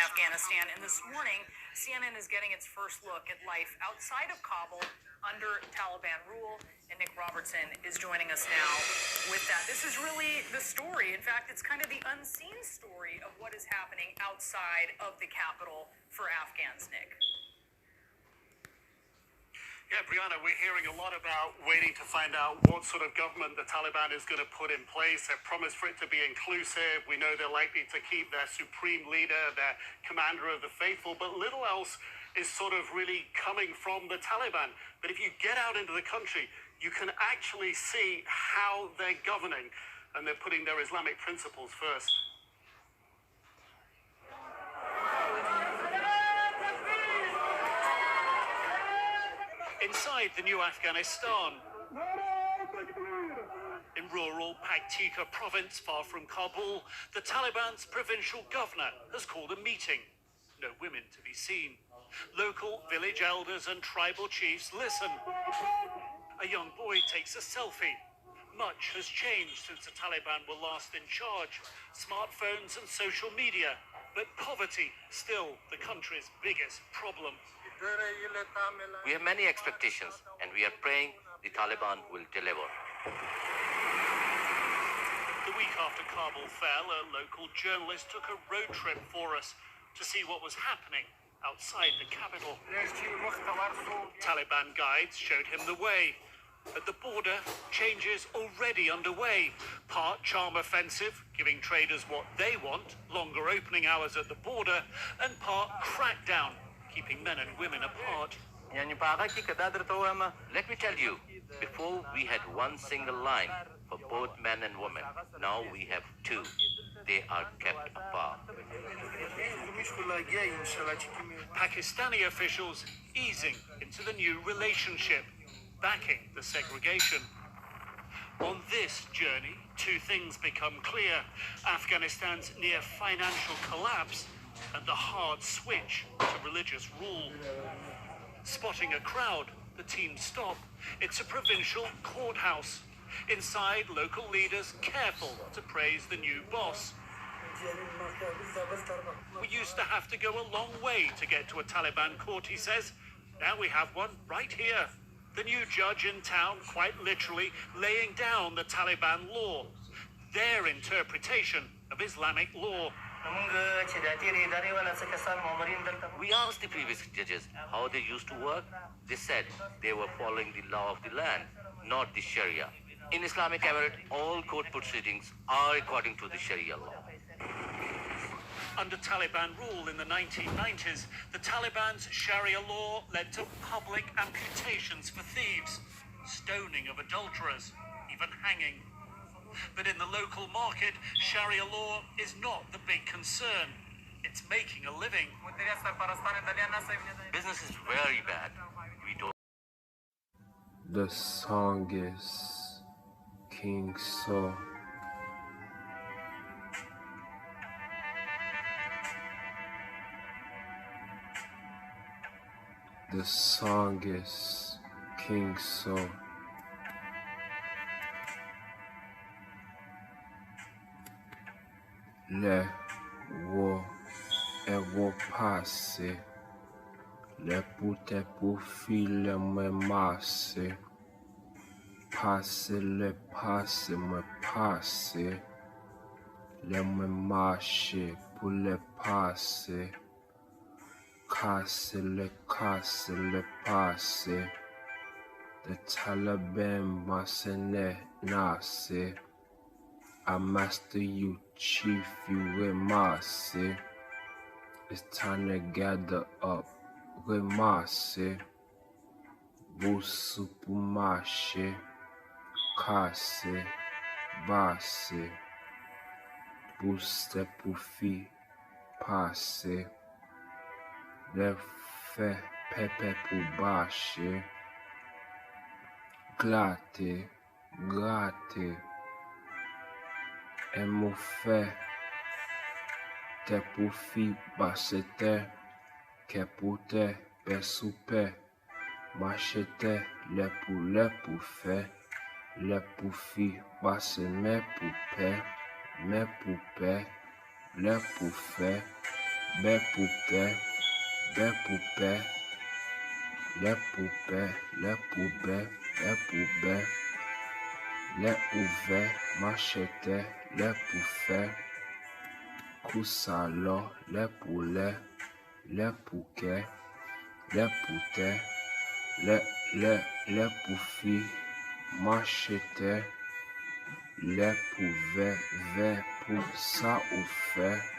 Afghanistan, and this morning, CNN is getting its first look at life outside of Kabul under Taliban rule, and Nick Robertson is joining us now with that. This is really the story. In fact, it's kind of the unseen story of what is happening outside of the capital for Afghans, Nick. Yeah, Brianna, we're hearing a lot about waiting to find out what sort of government the Taliban is going to put in place. They've promised for it to be inclusive. We know they're likely to keep their supreme leader, their commander of the faithful, but little else is sort of really coming from the Taliban. But if you get out into the country, you can actually see how they're governing, and they're putting their Islamic principles first. Inside the new Afghanistan, in rural Paktika province far from Kabul, the Taliban's provincial governor has called a meeting. No women to be seen. Local village elders and tribal chiefs listen. A young boy takes a selfie. Much has changed since the Taliban were last in charge. Smartphones and social media, but poverty still the country's biggest problem. We have many expectations, and we are praying the Taliban will deliver. The week after Kabul fell, a local journalist took a road trip for us to see what was happening outside the capital. Taliban guides showed him the way. At the border, changes already underway. Part charm offensive, giving traders what they want, longer opening hours at the border, and part crackdown, keeping men and women apart. Let me tell you, before we had one single line for both men and women. Now we have two. They are kept apart. Pakistani officials easing into the new relationship, backing the segregation. On this journey, two things become clear: Afghanistan's near financial collapse and the hard switch to religious rule. Spotting a crowd, the team stop. It's a provincial courthouse. Inside, local leaders careful to praise the new boss. We used to have to go a long way to get to a Taliban court, he says. Now we have one right here. The new judge in town, quite literally, laying down the Taliban law, their interpretation of Islamic law. We asked the previous judges how they used to work. They said they were following the law of the land, not the Sharia. In Islamic Emirate, all court proceedings are according to the Sharia law. Under Taliban rule in the 1990s, the Taliban's Sharia law led to public amputations for thieves, stoning of adulterers, even hanging. But in the local market, Sharia law is not the big concern. It's making a living. Business is very bad. We don't. The Songist, King Saul. The Songist, King Saul. Le wo e wo passe, le pute profile me masse, passe le passe me passe, le me marche pour le passe, casse le passe, the Taliban must nase. I master you, chief, you with Marcy. It's time to gather up with Marcy. Busupumashe, Kase, Base, Bustepufi, Passe, Lefe Pepe Pubashe, Glate, Glate. Et mon fait, te pour fi basete, que pour te besoupe, machete, le pour fait, le pour fi basse mes poupées, le pour fait, be poupée, be poupée, les poupées, les poupées, les poupées, les ouvert, machette, les pouffets, coussalo, les poulets, les pouquets, les poutets, les pouffis, machette, les pouvets, vers pour ça ou fait,